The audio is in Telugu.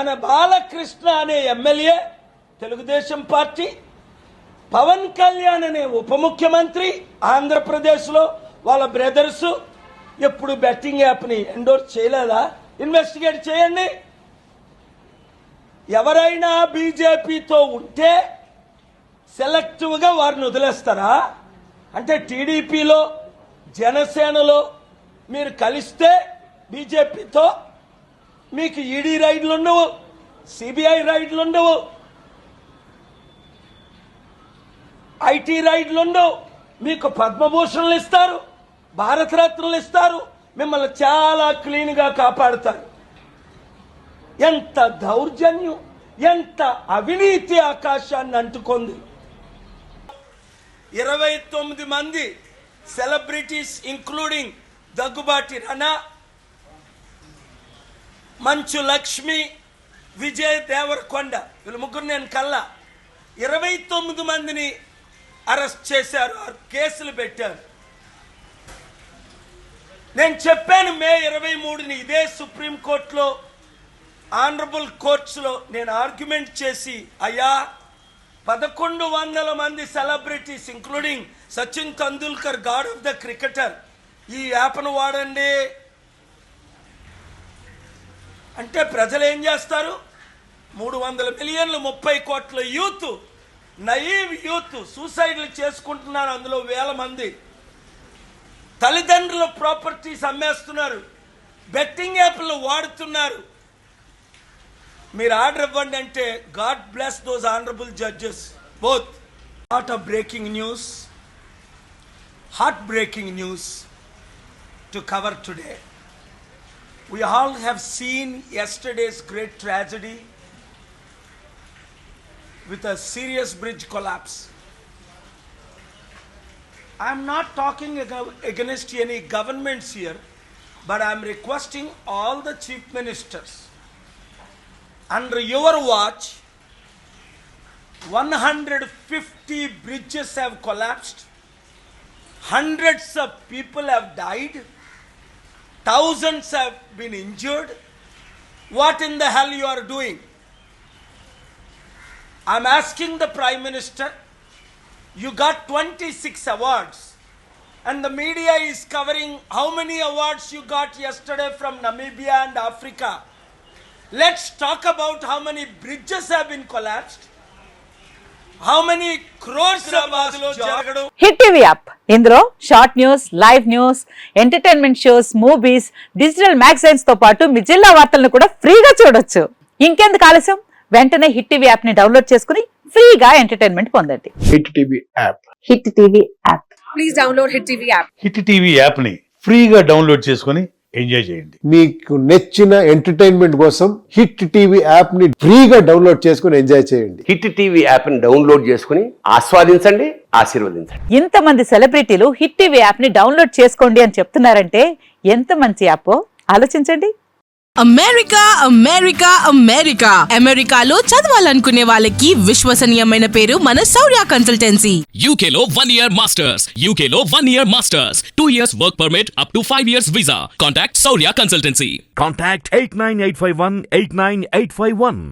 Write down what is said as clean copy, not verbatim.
మన బాలకృష్ణ అనే ఎమ్మెల్యే తెలుగుదేశం పార్టీ, పవన్ కళ్యాణ్ అనే ఉప ముఖ్యమంత్రి ఆంధ్రప్రదేశ్లో వాళ్ళ బ్రదర్స్ ఎప్పుడు బెట్టింగ్ యాప్ని ఎండోర్స్ చేయలేదా? ఇన్వెస్టిగేట్ చేయండి. ఎవరైనా బీజేపీతో ఉంటే సెలెక్టివ్గా వారిని వదిలేస్తారా? అంటే టీడీపీలో జనసేనలో మీరు కలిస్తే బీజేపీతో మీకు ఈడీ రైడ్లు ఉండవు, సిబిఐ రైడ్లు ఉండవు, ఐటీ రైడ్లు ఉండవు, మీకు పద్మభూషణలు ఇస్తారు, భారతరత్నలు ఇస్తారు, మిమ్మల్ని చాలా క్లీన్గా కాపాడుతారు. ఎంత దౌర్జన్యం, ఎంత అవినీతి ఆకాశాన్ని అంటుకుంది. 29 మంది సెలబ్రిటీస్ ఇంక్లూడింగ్ దగ్గుబాటి రనా, మంచు లక్ష్మి, విజయ్ దేవరకొండ, వీళ్ళ ముగ్గురు నేను కల్లా 29 మందిని అరెస్ట్ చేశారు, కేసులు పెట్టారు. నేను చెప్పాను మే 23ని ఇదే సుప్రీంకోర్టులో ఆనరబుల్ కోర్ట్స్లో నేను ఆర్గ్యుమెంట్ చేసి, అయ్యా 1100 మంది celebrities including Sachin Tendulkar, God of the cricketer, ఈ యాప్ను వాడండి అంటే ప్రజలు ఏం చేస్తారు? 300 మిలియన్లు 30 కోట్ల యూత్, నయీవ్ యూత్ సూసైడ్లు చేసుకుంటున్నారు. అందులో 1000 మంది తల్లిదండ్రుల ప్రాపర్టీస్ అమ్మేస్తున్నారు, బెట్టింగ్ యాప్లు వాడుతున్నారు. మీరు ఆర్డర్ ఇవ్వండి అంటే God bless those honourable judges both. Lot of breaking news, heart breaking news to cover today. We all have seen yesterday's great tragedy with a serious bridge collapse. I am not talking against any governments here, but I am requesting all the chief ministers, under your watch 150 bridges have collapsed, hundreds of people have died, thousands have been injured. What in the hell you are doing? I'm asking the Prime Minister, you got 26 awards and the media is covering how many awards you got yesterday from Namibia and Africa. Let's talk about how many bridges have been collapsed, how many crores jaragadu. Hit TV app, ఇందులో short news, live news, entertainment shows, movies, digital magazines తో పాటు మీ జిల్లా వార్తలను కూడా ఫ్రీగా చూడొచ్చు. ఇంకెందుకు ఆలస్యం, వెంటనే హిట్ టీవీ యాప్ ని డౌన్లోడ్ చేసుకుని ఫ్రీగా ఎంటర్టైన్మెంట్ పొందండి. Hit TV app, hit TV app, please download hit TV app. Hit TV app ని ఫ్రీగా డౌన్లోడ్ చేసుకుని ఎంజాయ్ చేయండి. మీకు నచ్చిన ఎంటర్టైన్మెంట్ కోసం హిట్ టీవీ యాప్ ని ఫ్రీగా డౌన్లోడ్ చేసుకుని ఎంజాయ్ చేయండి. హిట్ టీవీ యాప్ ని డౌన్లోడ్ చేసుకుని ఆస్వాదించండి, ఆశీర్వదించండి. ఇంతమంది సెలబ్రిటీలు హిట్ టీవీ యాప్ ని డౌన్లోడ్ చేసుకోండి అని చెప్తున్నారంటే ఎంత మంచి యాప్ ఆలోచించండి. అమెరికా అమెరికా అమెరికా అమెరికాలో చదవాలనుకునే వాళ్ళకి విశ్వసనీయమైన పేరు మన శౌర్య కన్సల్టెన్సీ. UK లో 1 year masters, UK లో 1 year masters, 2 years work permit up to 5 years visa. Contact Saurya Consultancy. Contact 89851 89851.